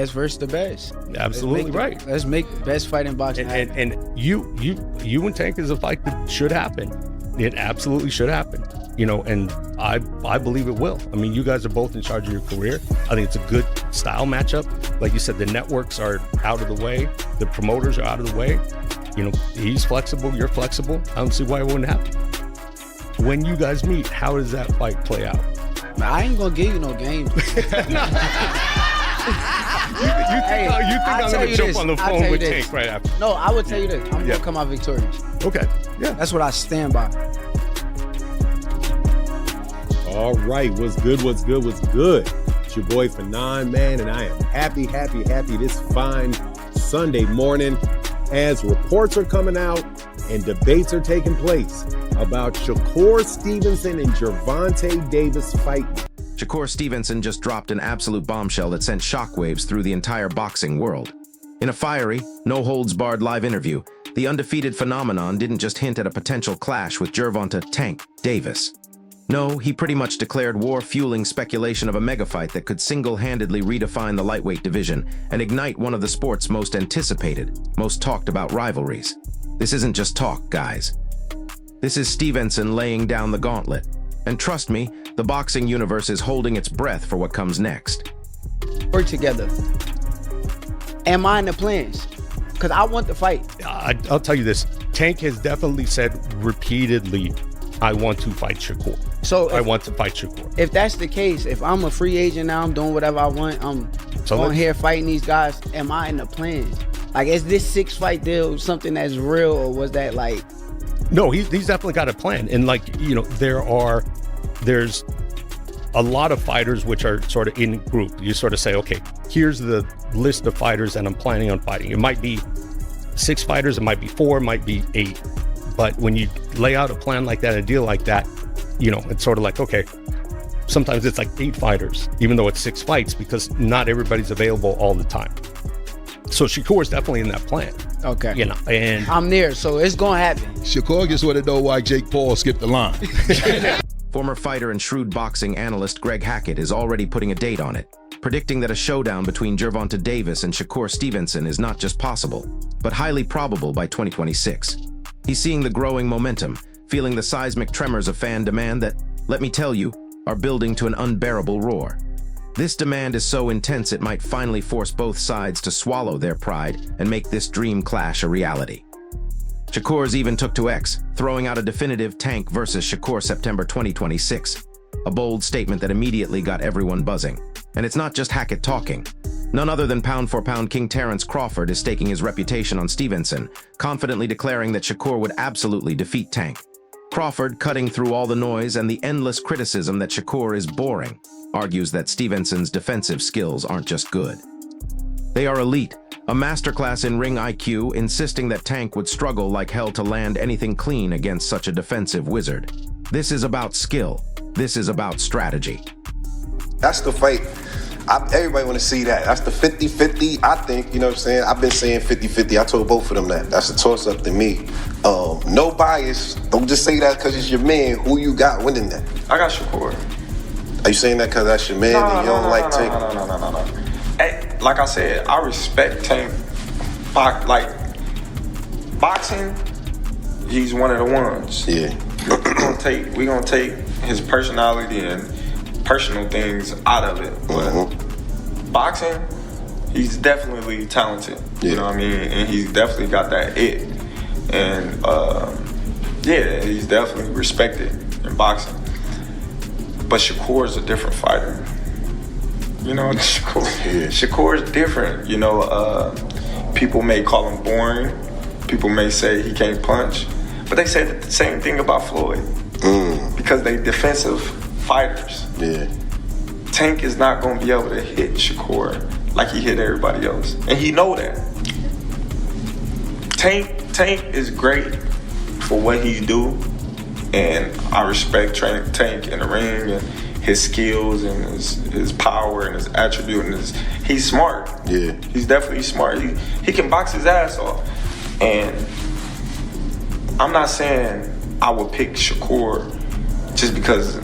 best versus the best. Absolutely right. Let's make best fight in boxing. And you and Tank is a fight that should happen. It absolutely should happen. You know, and I believe it will. I mean, you guys are both in charge of your career. I think it's a good style matchup. Like you said, the networks are out of the way. The promoters are out of the way. You know, he's flexible, you're flexible. I don't see why it wouldn't happen. When you guys meet, how does that fight play out? I ain't gonna give you no game. You think I'm gonna jump on the phone with Tank right after? No, I would tell you this. I'm gonna come out victorious. Okay. Yeah. That's what I stand by. All right, what's good? It's your boy Fanon, man, and I am happy this fine Sunday morning as reports are coming out and debates are taking place about Shakur Stevenson and Gervonta Davis fighting. Shakur Stevenson just dropped an absolute bombshell that sent shockwaves through the entire boxing world. In a fiery, no-holds-barred live interview, the undefeated phenomenon didn't just hint at a potential clash with Gervonta "Tank" Davis. No, he pretty much declared war, fueling speculation of a mega fight that could single-handedly redefine the lightweight division and ignite one of the sport's most anticipated, most talked-about rivalries. This isn't just talk, guys. This is Stevenson laying down the gauntlet. And trust me, the boxing universe is holding its breath for what comes next. Work together. Am I in the plans? Because I want the fight. I'll tell you this. Tank has definitely said repeatedly, I want to fight Shakur. I want to fight Shakur. If that's the case, if I'm a free agent now, I'm doing whatever I want, I'm on here fighting these guys, am I in the plans? Like, is this 6-fight deal something that's real, or was that like... No, he's definitely got a plan. And like, you know, there's a lot of fighters which are sort of in group. You sort of say, okay, here's the list of fighters that I'm planning on fighting. It might be 6 fighters, it might be 4, it might be 8. But when you lay out a plan like that, a deal like that, you know, it's sort of like, okay, sometimes it's like 8 fighters, even though it's 6 fights, because not everybody's available all the time. So Shakur is definitely in that plan. Okay. You know, and I'm there, so it's going to happen. Shakur just want to know why Jake Paul skipped the line. Former fighter and shrewd boxing analyst Greg Hackett is already putting a date on it, predicting that a showdown between Gervonta Davis and Shakur Stevenson is not just possible, but highly probable by 2026. He's seeing the growing momentum, feeling the seismic tremors of fan demand that, let me tell you, are building to an unbearable roar. This demand is so intense it might finally force both sides to swallow their pride and make this dream clash a reality. Shakur's even took to X, throwing out a definitive Tank versus Shakur September 2026, a bold statement that immediately got everyone buzzing. And it's not just Hackett talking. None other than pound-for-pound King Terrence Crawford is staking his reputation on Stevenson, confidently declaring that Shakur would absolutely defeat Tank. Crawford, cutting through all the noise and the endless criticism that Shakur is boring, argues that Stevenson's defensive skills aren't just good. They are elite, a masterclass in ring IQ, insisting that Tank would struggle like hell to land anything clean against such a defensive wizard. This is about skill. This is about strategy. That's the fight. Everybody want to see that. That's the 50-50, I think, you know what I'm saying? I've been saying 50-50. I told both of them that. That's a toss-up to me. No bias. Don't just say that because it's your man. Who you got winning that? I got Shakur. Are you saying that because that's your man and you don't like Tank? No. Hey, like I said, I respect Tank. Like, boxing, he's one of the ones. Yeah. We're gonna take his personality and personal things out of it. But boxing, he's definitely talented. You know what I mean? And he's definitely got that it. And yeah, he's definitely respected in boxing. But Shakur is a different fighter. You know, Shakur is different. You know, people may call him boring. People may say he can't punch. But they say the same thing about Floyd. Because they defensive fighters. Yeah. Tank is not going to be able to hit Shakur like he hit everybody else. And he know that. Tank is great for what he do. And I respect Tank in the ring and his skills and his power and his attribute and he's smart. Yeah. He's definitely smart. He can box his ass off. And I'm not saying I would pick Shakur just because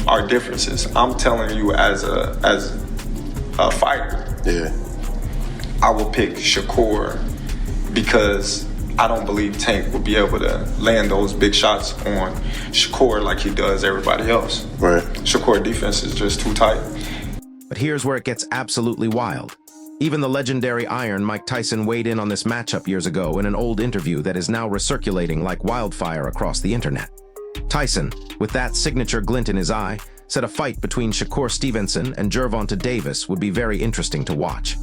our differences. I'm telling you as a fighter. Yeah. I will pick Shakur because I don't believe Tank will be able to land those big shots on Shakur like he does everybody else. Right. Shakur defense is just too tight. But here's where it gets absolutely wild. Even the legendary Iron Mike Tyson weighed in on this matchup years ago in an old interview that is now recirculating like wildfire across the internet. Tyson, with that signature glint in his eye, said a fight between Shakur Stevenson and Gervonta Davis would be very interesting to watch.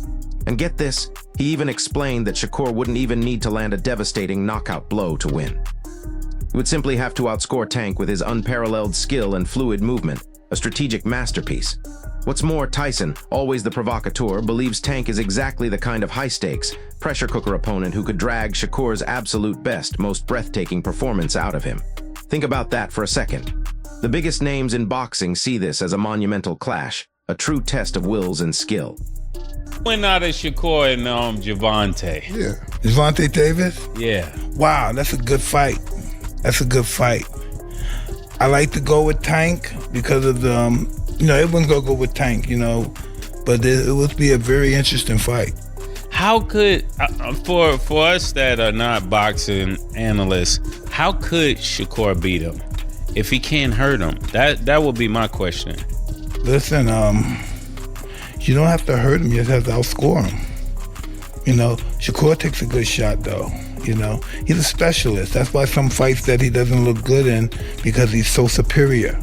And get this, he even explained that Shakur wouldn't even need to land a devastating knockout blow to win. He would simply have to outscore Tank with his unparalleled skill and fluid movement, a strategic masterpiece. What's more, Tyson, always the provocateur, believes Tank is exactly the kind of high-stakes, pressure cooker opponent who could drag Shakur's absolute best, most breathtaking performance out of him. Think about that for a second. The biggest names in boxing see this as a monumental clash, a true test of wills and skill. Went out of Shakur and Gervonta. Yeah. Gervonta Davis? Yeah. Wow, that's a good fight. That's a good fight. I like to go with Tank because of the, everyone's going to go with Tank, but it would be a very interesting fight. How could, for us that are not boxing analysts, how could Shakur beat him if he can't hurt him? That would be my question. Listen, you don't have to hurt him, you just have to outscore him. Shakur takes a good shot though. He's a specialist. That's why some fights that he doesn't look good in, because he's so superior.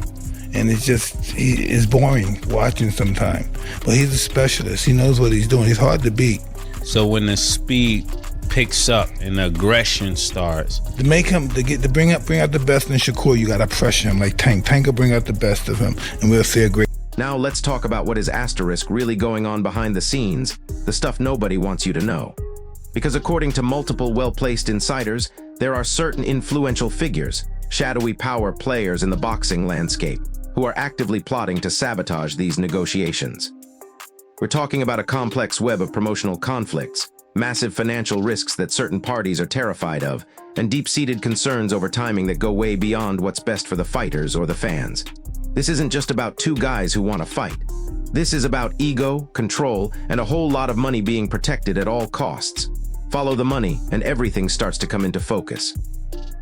And it's boring watching sometimes. But he's a specialist. He knows what he's doing. He's hard to beat. So when the speed picks up and the aggression starts, to bring out the best in Shakur, you gotta pressure him like Tank. Tank will bring out the best of him, and we'll see a great. Now let's talk about what is asterisk really going on behind the scenes, the stuff nobody wants you to know. Because according to multiple well-placed insiders, there are certain influential figures, shadowy power players in the boxing landscape, who are actively plotting to sabotage these negotiations. We're talking about a complex web of promotional conflicts, massive financial risks that certain parties are terrified of, and deep-seated concerns over timing that go way beyond what's best for the fighters or the fans. This isn't just about two guys who want to fight. This is about ego, control, and a whole lot of money being protected at all costs. Follow the money, and everything starts to come into focus.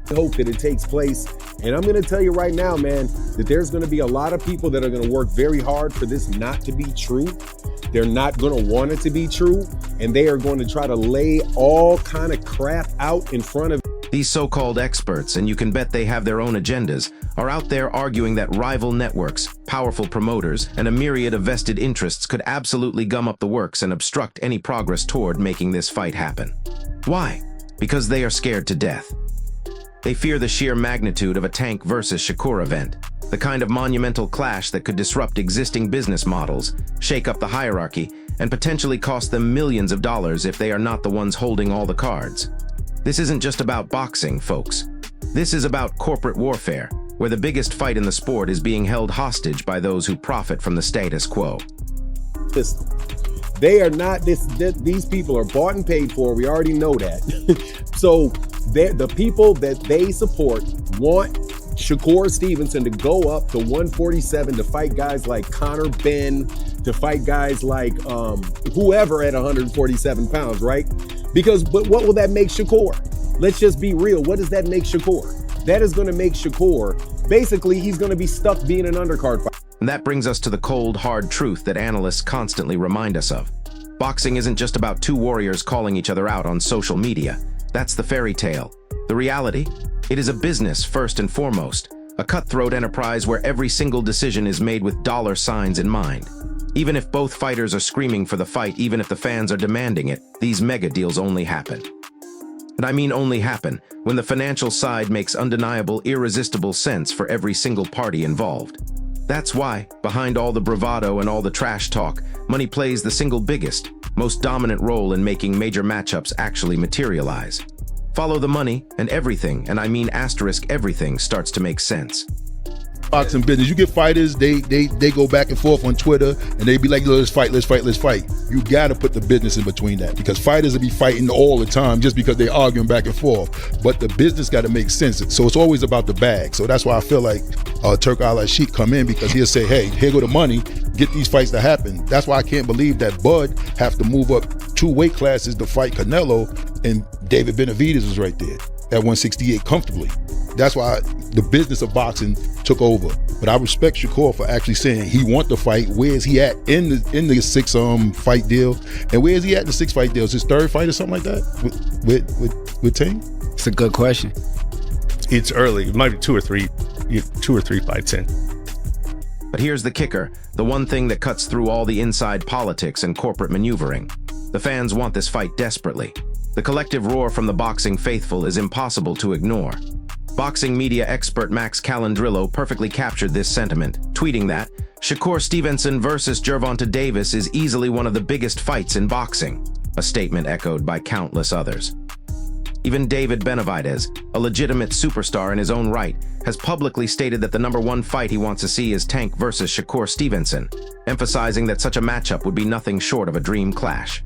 I hope that it takes place. And I'm going to tell you right now, man, that there's going to be a lot of people that are going to work very hard for this not to be true. They're not going to want it to be true. And they are going to try to lay all kind of crap out in front of these so-called experts, and you can bet they have their own agendas, are out there arguing that rival networks, powerful promoters, and a myriad of vested interests could absolutely gum up the works and obstruct any progress toward making this fight happen. Why? Because they are scared to death. They fear the sheer magnitude of a Tank versus Shakur event, the kind of monumental clash that could disrupt existing business models, shake up the hierarchy, and potentially cost them millions of dollars if they are not the ones holding all the cards. This isn't just about boxing, folks. This is about corporate warfare, where the biggest fight in the sport is being held hostage by those who profit from the status quo. They are not these people are bought and paid for. We already know that. So the people that they support want Shakur Stevenson to go up to 147 to fight guys like Conor Benn, to fight guys like whoever at 147 pounds, right? But what will that make Shakur? Let's just be real. What does that make Shakur? That is going to make Shakur, basically, he's going to be stuck being an undercard fighter. And that brings us to the cold, hard truth that analysts constantly remind us of. Boxing isn't just about two warriors calling each other out on social media. That's the fairy tale. The reality? It is a business first and foremost, a cutthroat enterprise where every single decision is made with dollar signs in mind. Even if both fighters are screaming for the fight, even if the fans are demanding it, these mega deals only happen. And I mean only happen when the financial side makes undeniable, irresistible sense for every single party involved. That's why, behind all the bravado and all the trash talk, money plays the single biggest, most dominant role in making major matchups actually materialize. Follow the money, and everything, and I mean asterisk everything, starts to make sense. Boxing business, you get fighters, they go back and forth on Twitter, and they be like, let's fight. You gotta put the business in between that, because fighters will be fighting all the time just because they're arguing back and forth. But the business gotta make sense. So it's always about the bag. So that's why I feel like Turk Al-Sheikh come in, because he'll say, hey, here go the money, get these fights to happen. That's why I can't believe that Bud have to move up 2 weight classes to fight Canelo, and David Benavidez was right there at 168 comfortably. That's why the business of boxing took over. But I respect Shakur for actually saying he want to fight. Where is he at in the 6 fight deal? And where is he at in the 6 fight deal? Is his 3rd fight or something like that with Tank? It's a good question. It's early. It might be 2 or 3 fights in. But here's the kicker, the one thing that cuts through all the inside politics and corporate maneuvering. The fans want this fight desperately. The collective roar from the boxing faithful is impossible to ignore. Boxing media expert Max Calandrillo perfectly captured this sentiment, tweeting that Shakur Stevenson versus Gervonta Davis is easily one of the biggest fights in boxing, a statement echoed by countless others. Even David Benavidez, a legitimate superstar in his own right, has publicly stated that the #1 fight he wants to see is Tank versus Shakur Stevenson, emphasizing that such a matchup would be nothing short of a dream clash.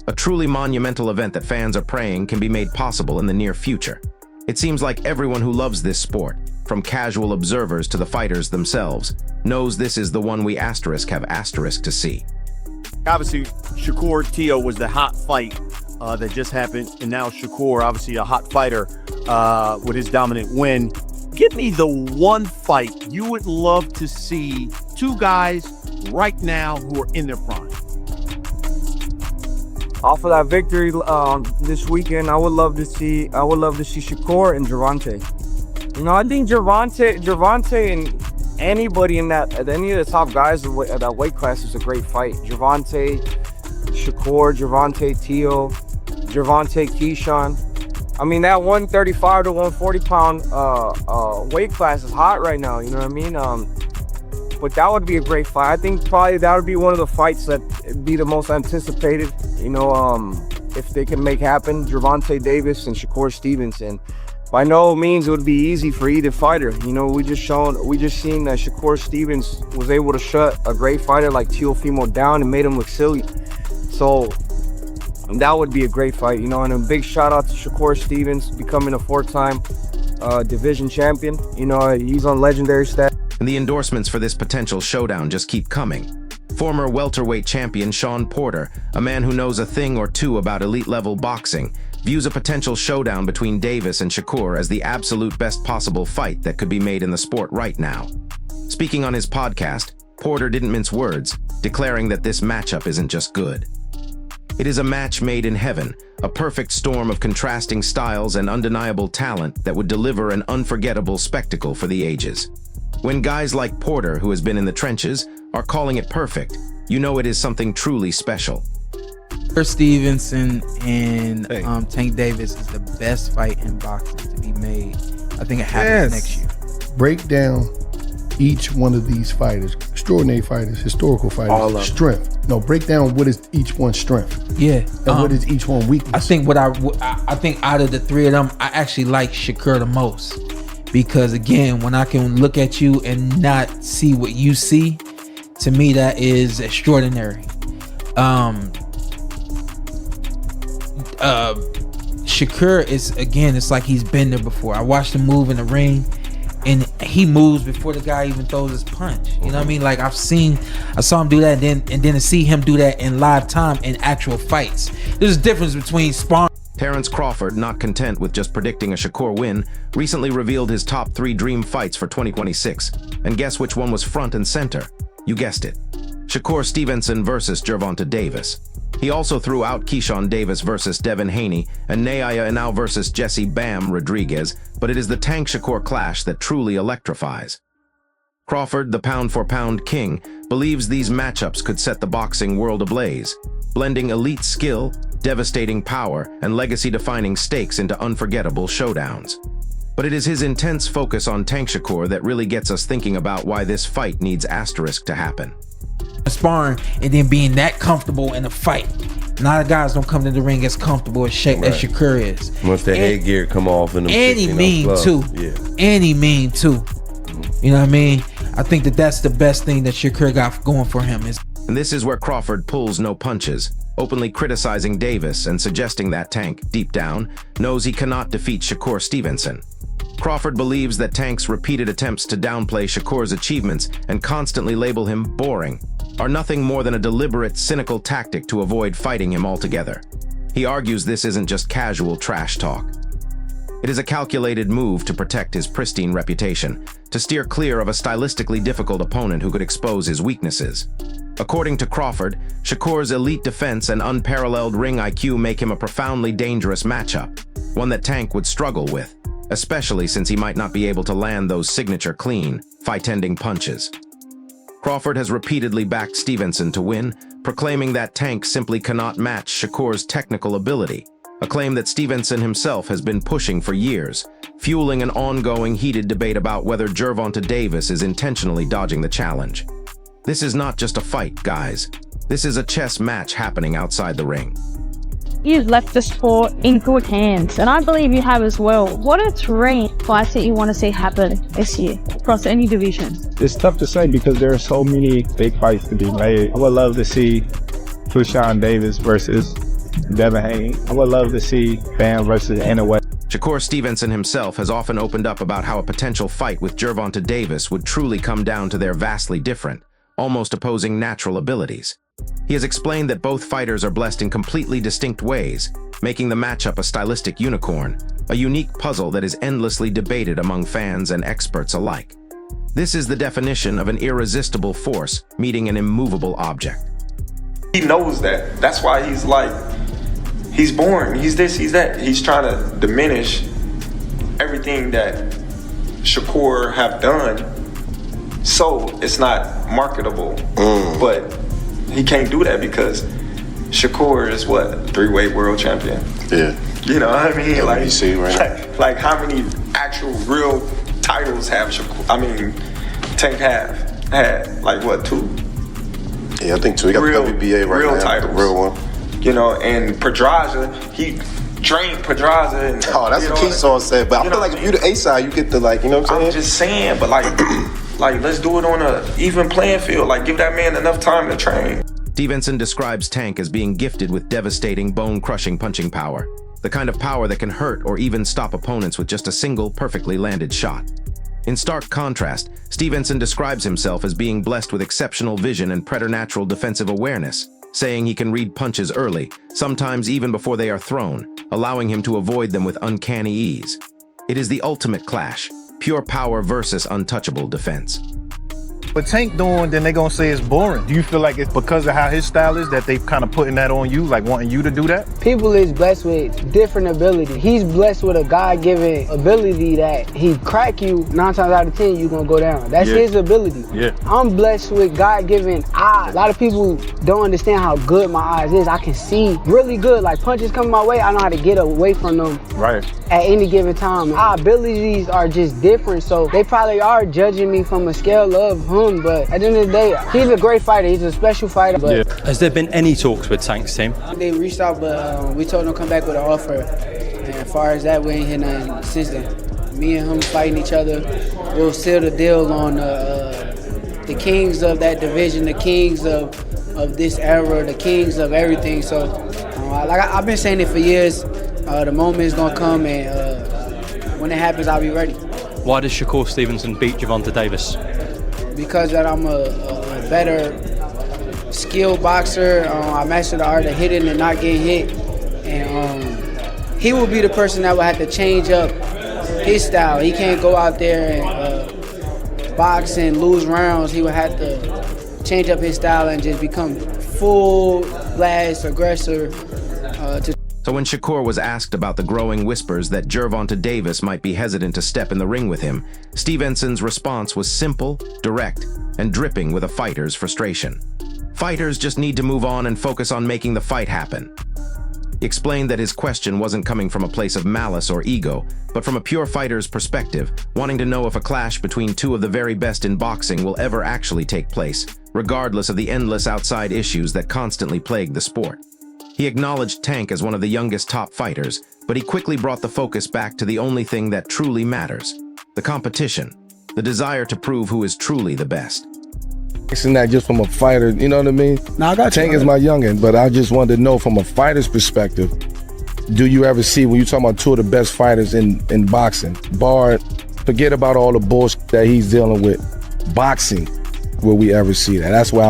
A truly monumental event that fans are praying can be made possible in the near future. It seems like everyone who loves this sport, from casual observers to the fighters themselves, knows this is the one we have to see. Obviously, Shakur Tio was the hot fight that just happened, and now Shakur, obviously a hot fighter with his dominant win. Give me the one fight you would love to see 2 guys right now who are in their prime. Off of that victory this weekend, I would love to see Shakur and Gervonta. You know, I think Gervonta and anybody in that, any of the top guys at that weight class is a great fight. Gervonta, Shakur, Gervonta Tio, Gervonta Keyshawn. I mean, that 135 to 140 pound weight class is hot right now. You know what I mean? But that would be a great fight. I think probably that would be one of the fights that be the most anticipated. You know, if they can make happen, Gervonta Davis and Shakur Stevenson. By no means it would be easy for either fighter. You know, we just seen that Shakur Stevens was able to shut a great fighter like Teofimo down and made him look silly. So that would be a great fight, you know. And a big shout out to Shakur Stevens becoming a 4-time division champion. You know, he's on legendary status. And the endorsements for this potential showdown just keep coming. Former welterweight champion Shawn Porter, a man who knows a thing or two about elite-level boxing, views a potential showdown between Davis and Shakur as the absolute best possible fight that could be made in the sport right now. Speaking on his podcast, Porter didn't mince words, declaring that this matchup isn't just good. It is a match made in heaven, a perfect storm of contrasting styles and undeniable talent that would deliver an unforgettable spectacle for the ages. When guys like Porter, who has been in the trenches, are calling it perfect, you know it is something truly special. Stevenson and Tank Davis is the best fight in boxing to be made. I think it happens next year. Break down each one of these fighters, extraordinary fighters, historical fighters, strength. No, break down what is each one's strength. Yeah. And what is each one weakness. I think I think out of the 3 of them, I actually like Shakur the most. Because again, when I can look at you and not see what you see, to me that is extraordinary. Shakur is, again, it's like he's been there before. I watched him move in the ring, and he moves before the guy even throws his punch. You know what I mean? Like I saw him do that, and then to see him do that in live time in actual fights. There's a difference between sparring. Terrence Crawford, not content with just predicting a Shakur win, recently revealed his top 3 dream fights for 2026. And guess which one was front and center? You guessed it. Shakur Stevenson versus Gervonta Davis. He also threw out Keyshawn Davis versus Devin Haney and Naya Inau versus Jesse Bam Rodriguez, but it is the Tank Shakur clash that truly electrifies. Crawford, the pound-for-pound king, believes these matchups could set the boxing world ablaze, blending elite skill, devastating power, and legacy-defining stakes into unforgettable showdowns. But it is his intense focus on Tank Shakur that really gets us thinking about why this fight needs asterisk to happen. Sparring and then being that comfortable in a fight. A lot of guys don't come to the ring as comfortable as Shakur is. Once the headgear come off in the and he mean too. Yeah. And he mean too. You know what I mean? I think that's the best thing that Shakur got going for him. And this is where Crawford pulls no punches, openly criticizing Davis and suggesting that Tank, deep down, knows he cannot defeat Shakur Stevenson. Crawford believes that Tank's repeated attempts to downplay Shakur's achievements and constantly label him boring are nothing more than a deliberate, cynical tactic to avoid fighting him altogether. He argues this isn't just casual trash talk. It is a calculated move to protect his pristine reputation, to steer clear of a stylistically difficult opponent who could expose his weaknesses. According to Crawford, Shakur's elite defense and unparalleled ring IQ make him a profoundly dangerous matchup, one that Tank would struggle with, especially since he might not be able to land those signature clean, fight-ending punches. Crawford has repeatedly backed Stevenson to win, proclaiming that Tank simply cannot match Shakur's technical ability, a claim that Stevenson himself has been pushing for years, fueling an ongoing heated debate about whether Gervonta Davis is intentionally dodging the challenge. This is not just a fight, guys. This is a chess match happening outside the ring. You've left the sport in good hands, and I believe you have as well. What are 3 fights that you want to see happen this year across any division? It's tough to say because there are so many big fights to be made. I would love to see Fushan Davis versus Devin Haney. I would love to see Bam versus Inoue. Shakur Stevenson himself has often opened up about how a potential fight with Gervonta Davis would truly come down to their vastly different, almost opposing natural abilities. He has explained that both fighters are blessed in completely distinct ways, making the matchup a stylistic unicorn, a unique puzzle that is endlessly debated among fans and experts alike. This is the definition of an irresistible force meeting an immovable object. He knows that. That's why he's like, he's boring, he's this, he's that. He's trying to diminish everything that Shakur have done so it's not marketable. But he can't do that because Shakur is what, 3-weight world champion? Yeah. You know what I mean? Like how many actual real titles have Shakur? I mean, Tank had like what, 2? Yeah, I think 2. He got the WBA right real now, titles. the real one. You know, and Pedraza, he drained Pedraza. And, that's what Keyshawn said. But I feel like if you the A side, you get the you know what I'm saying? I'm just saying, but like let's do it on a even playing field. Like give that man enough time to train. Stevenson describes Tank as being gifted with devastating, bone-crushing punching power, the kind of power that can hurt or even stop opponents with just a single, perfectly landed shot. In stark contrast, Stevenson describes himself as being blessed with exceptional vision and preternatural defensive awareness, saying he can read punches early, sometimes even before they are thrown, allowing him to avoid them with uncanny ease. It is the ultimate clash, pure power versus untouchable defense. What Tank doing, then they gonna say it's boring. Do you feel like it's because of how his style is that they've kind of putting that on you, like wanting you to do that? People is blessed with different ability. He's blessed with a God-given ability that he crack you 9 times out of 10, you gonna go down. That's his ability. Yeah. I'm blessed with God-given eyes. A lot of people don't understand how good my eyes is. I can see really good. Like punches coming my way, I know how to get away from them at any given time. Our abilities are just different, so they probably are judging me from a scale of but at the end of the day, he's a great fighter. He's a special fighter. But Has there been any talks with Tank's team? They reached out, but we told them to come back with an offer. And as far as that, we ain't heard nothing since then. Me and him fighting each other. We'll seal the deal on the kings of that division, the kings of this era, the kings of everything. So, like I've been saying it for years. The moment is gonna come, and when it happens, I'll be ready. Why does Shakur Stevenson beat Gervonta Davis? Because that I'm a better skilled boxer. I mastered the art of hitting and not getting hit. And he will be the person that will have to change up his style. He can't go out there and box and lose rounds. He will have to change up his style and just become full blast aggressor. So when Shakur was asked about the growing whispers that Gervonta Davis might be hesitant to step in the ring with him, Stevenson's response was simple, direct, and dripping with a fighter's frustration. Fighters just need to move on and focus on making the fight happen. He explained that his question wasn't coming from a place of malice or ego, but from a pure fighter's perspective, wanting to know if a clash between 2 of the very best in boxing will ever actually take place, regardless of the endless outside issues that constantly plague the sport. He acknowledged Tank as one of the youngest top fighters, but he quickly brought the focus back to the only thing that truly matters: the competition, the desire to prove who is truly the best. It's not just from a fighter, you know what I mean? No, I got Tank is my youngin', but I just wanted to know from a fighter's perspective, do you ever see, when you talk about 2 of the best fighters in boxing, forget about all the bullshit that he's dealing with, boxing, will we ever see that? That's where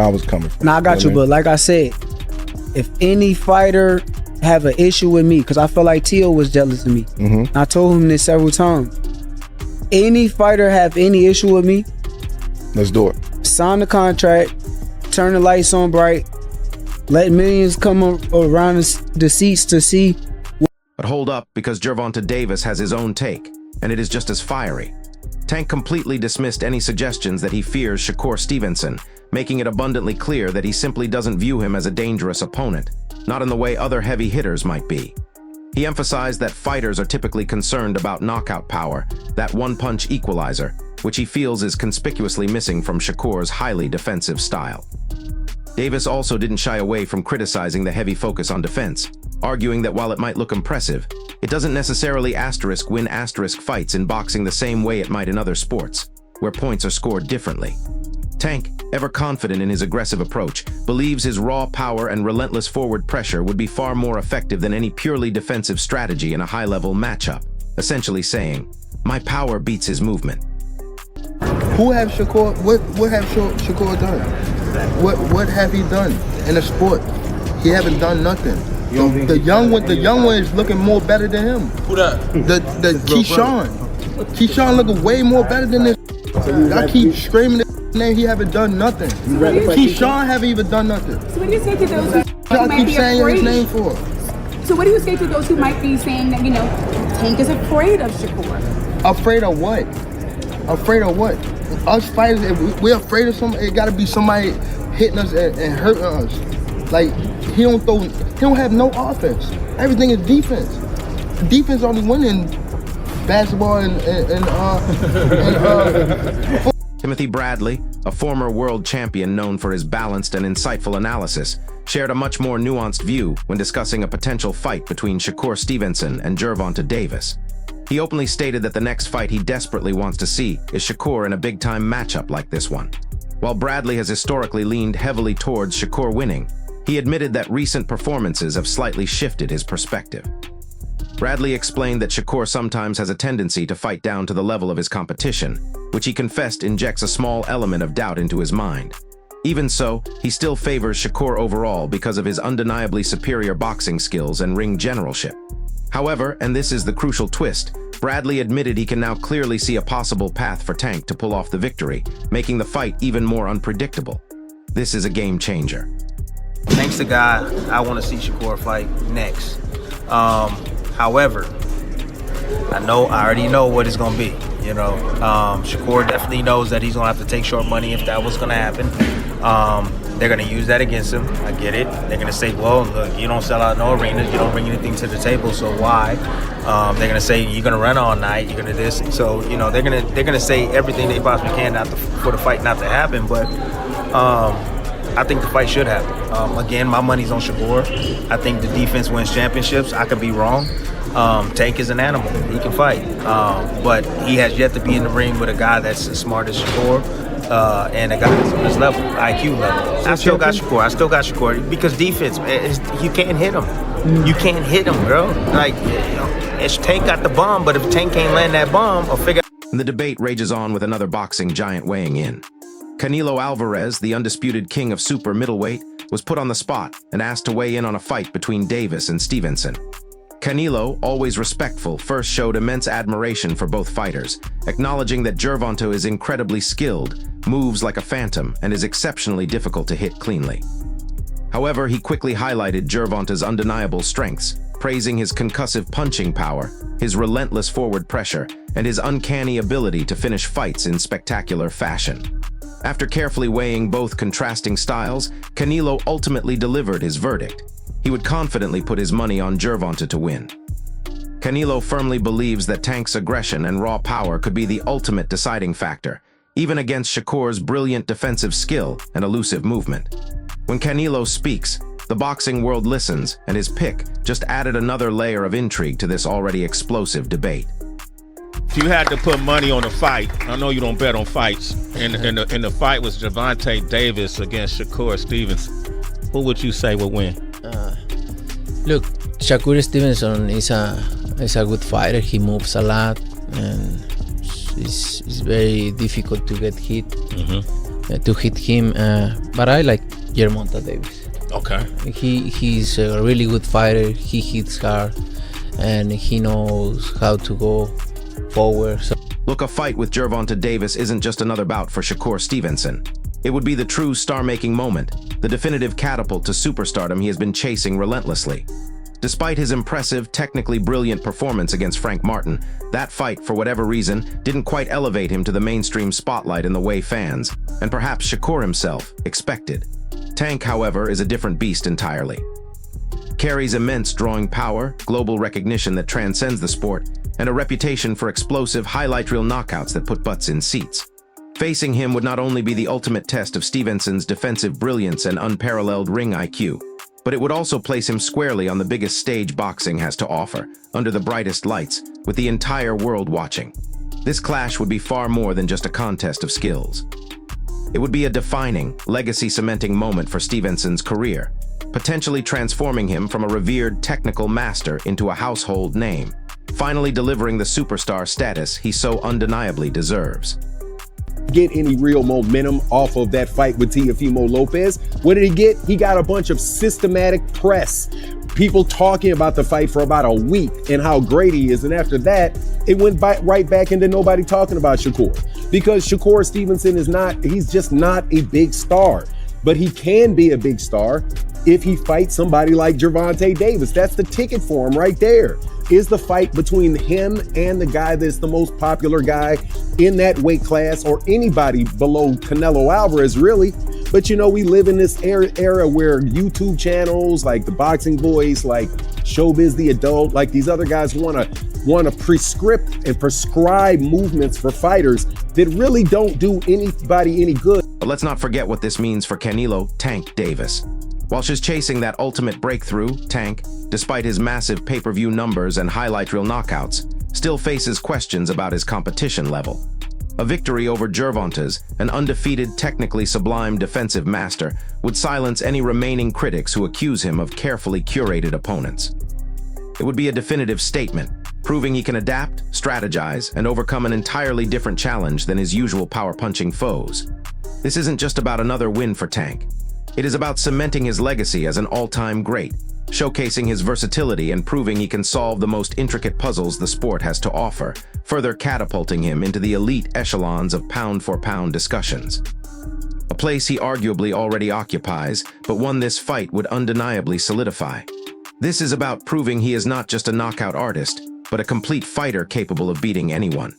I was coming from. Nah, I got you, but like I said, if any fighter have an issue with me, because I feel like Tio was jealous of me. Mm-hmm. I told him this several times. Any fighter have any issue with me, let's do it. Sign the contract, turn the lights on bright, let millions come around the seats to see. But hold up, because Gervonta Davis has his own take, and it is just as fiery. Tank completely dismissed any suggestions that he fears Shakur Stevenson, making it abundantly clear that he simply doesn't view him as a dangerous opponent, not in the way other heavy hitters might be. He emphasized that fighters are typically concerned about knockout power, that one-punch equalizer, which he feels is conspicuously missing from Shakur's highly defensive style. Davis also didn't shy away from criticizing the heavy focus on defense, arguing that while it might look impressive, it doesn't necessarily win fights in boxing the same way it might in other sports, where points are scored differently. Tank, ever confident in his aggressive approach, believes his raw power and relentless forward pressure would be far more effective than any purely defensive strategy in a high-level matchup, essentially saying, "My power beats his movement." Who have Shakur? What have Shakur done? What have he done in the sport? He haven't done nothing. The young one is looking more better than him. Who that? The Keyshawn looking way more better than this. I keep screaming his name. He haven't done nothing. Keyshawn haven't even done nothing. So what do you say to those who I might keep be saying afraid? his name for? So what do you say to those who might be saying that, Tank is afraid of Shakur? Afraid of what? Afraid of what? Us fighters, if we're afraid of somebody, it gotta be somebody hitting us and hurting us. Like, he don't have no offense. Everything is defense. Defense only winning basketball and Timothy Bradley, a former world champion known for his balanced and insightful analysis, shared a much more nuanced view when discussing a potential fight between Shakur Stevenson and Gervonta Davis. He openly stated that the next fight he desperately wants to see is Shakur in a big-time matchup like this one. While Bradley has historically leaned heavily towards Shakur winning, he admitted that recent performances have slightly shifted his perspective. Bradley explained that Shakur sometimes has a tendency to fight down to the level of his competition, which he confessed injects a small element of doubt into his mind. Even so, he still favors Shakur overall because of his undeniably superior boxing skills and ring generalship. However, and this is the crucial twist, Bradley admitted he can now clearly see a possible path for Tank to pull off the victory, making the fight even more unpredictable. This is a game changer. Tank's the guy I want to see Shakur fight next. However, I already know what it's going to be. Shakur definitely knows that he's going to have to take short money if that was going to happen. They're going to use that against him. I get it. They're going to say, well, look, you don't sell out no arenas. You don't bring anything to the table, so why? They're going to say, you're going to run all night. You're going to this. So, they're going to say everything they possibly can for the fight not to happen. But I think the fight should happen. Again, my money's on Shakur. I think the defense wins championships. I could be wrong. Tank is an animal. He can fight. But he has yet to be in the ring with a guy that's as smart as Shakur. And a guy that's on his level, IQ level. I still got Shakur because defense, man, you can't hit him. You can't hit him, bro. Like, Tank got the bomb, but if Tank can't land that bomb or figure. The debate rages on with another boxing giant weighing in. Canelo Alvarez, the undisputed king of super middleweight, was put on the spot and asked to weigh in on a fight between Davis and Stevenson. Canelo, always respectful, first showed immense admiration for both fighters, acknowledging that Gervonta is incredibly skilled, moves like a phantom, and is exceptionally difficult to hit cleanly. However, he quickly highlighted Gervonta's undeniable strengths, praising his concussive punching power, his relentless forward pressure, and his uncanny ability to finish fights in spectacular fashion. After carefully weighing both contrasting styles, Canelo ultimately delivered his verdict. He would confidently put his money on Gervonta to win. Canelo firmly believes that Tank's aggression and raw power could be the ultimate deciding factor, even against Shakur's brilliant defensive skill and elusive movement. When Canelo speaks, the boxing world listens, and his pick just added another layer of intrigue to this already explosive debate. If you had to put money on a fight, I know you don't bet on fights, and the fight was Gervonta Davis against Shakur Stevenson, who would you say would win? Look, Shakur Stevenson is a good fighter. He moves a lot and it's very difficult to get hit. to hit him. But I like Gervonta Davis. Okay. He's a really good fighter. He hits hard, and he knows how to go forward. So. Look, a fight with Gervonta Davis isn't just another bout for Shakur Stevenson. It would be the true star-making moment, the definitive catapult to superstardom he has been chasing relentlessly. Despite his impressive, technically brilliant performance against Frank Martin, that fight, for whatever reason, didn't quite elevate him to the mainstream spotlight in the way fans, and perhaps Shakur himself, expected. Tank, however, is a different beast entirely. Carries immense drawing power, global recognition that transcends the sport, and a reputation for explosive highlight reel knockouts that put butts in seats. Facing him would not only be the ultimate test of Stevenson's defensive brilliance and unparalleled ring IQ, but it would also place him squarely on the biggest stage boxing has to offer, under the brightest lights, with the entire world watching. This clash would be far more than just a contest of skills. It would be a defining, legacy-cementing moment for Stevenson's career, potentially transforming him from a revered technical master into a household name, finally delivering the superstar status he so undeniably deserves. Get any real momentum off of that fight with Teofimo Lopez. What did he get? He got a bunch of systematic press. People talking about the fight for about a week and how great he is. And after that, it went right back into nobody talking about Shakur. Because Shakur Stevenson he's just not a big star. But he can be a big star if he fights somebody like Gervonta Davis. That's the ticket for him right there. Is the fight between him and the guy that's the most popular guy in that weight class, or anybody below Canelo Alvarez, really. But we live in this era where YouTube channels like The Boxing Voice, like Showbiz the Adult, like these other guys want to prescribe movements for fighters that really don't do anybody any good. But let's not forget what this means for Canelo "Tank" Davis. While she's chasing that ultimate breakthrough, Tank, despite his massive pay-per-view numbers and highlight reel knockouts, still faces questions about his competition level. A victory over Gervonta's, an undefeated, technically sublime defensive master, would silence any remaining critics who accuse him of carefully curated opponents. It would be a definitive statement, proving he can adapt, strategize, and overcome an entirely different challenge than his usual power-punching foes. This isn't just about another win for Tank. It is about cementing his legacy as an all-time great, showcasing his versatility and proving he can solve the most intricate puzzles the sport has to offer, further catapulting him into the elite echelons of pound-for-pound discussions. A place he arguably already occupies, but one this fight would undeniably solidify. This is about proving he is not just a knockout artist, but a complete fighter capable of beating anyone.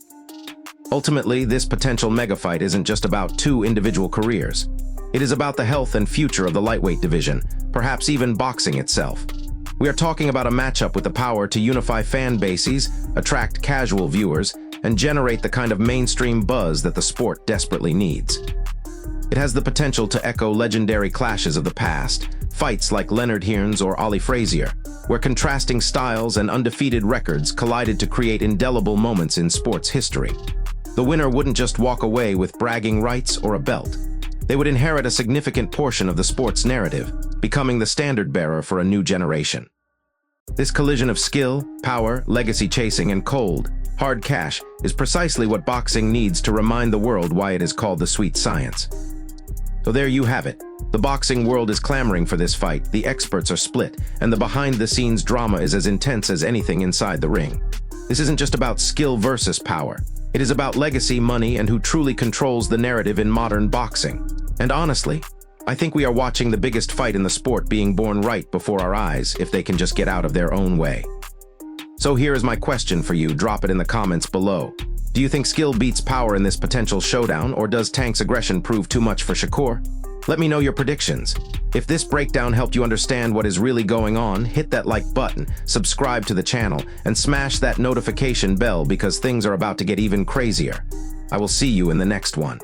Ultimately, this potential megafight isn't just about two individual careers. It is about the health and future of the lightweight division, perhaps even boxing itself. We are talking about a matchup with the power to unify fan bases, attract casual viewers, and generate the kind of mainstream buzz that the sport desperately needs. It has the potential to echo legendary clashes of the past, fights like Leonard Hearns or Ali Frazier, where contrasting styles and undefeated records collided to create indelible moments in sports history. The winner wouldn't just walk away with bragging rights or a belt. They would inherit a significant portion of the sport's narrative, becoming the standard-bearer for a new generation. This collision of skill, power, legacy chasing, and cold, hard cash is precisely what boxing needs to remind the world why it is called the sweet science. So there you have it. The boxing world is clamoring for this fight, the experts are split, and the behind-the-scenes drama is as intense as anything inside the ring. This isn't just about skill versus power. It is about legacy, money, and who truly controls the narrative in modern boxing. And honestly, I think we are watching the biggest fight in the sport being born right before our eyes if they can just get out of their own way. So here is my question for you, drop it in the comments below. Do you think skill beats power in this potential showdown, or does Tank's aggression prove too much for Shakur? Let me know your predictions. If this breakdown helped you understand what is really going on, hit that like button, subscribe to the channel, and smash that notification bell because things are about to get even crazier. I will see you in the next one.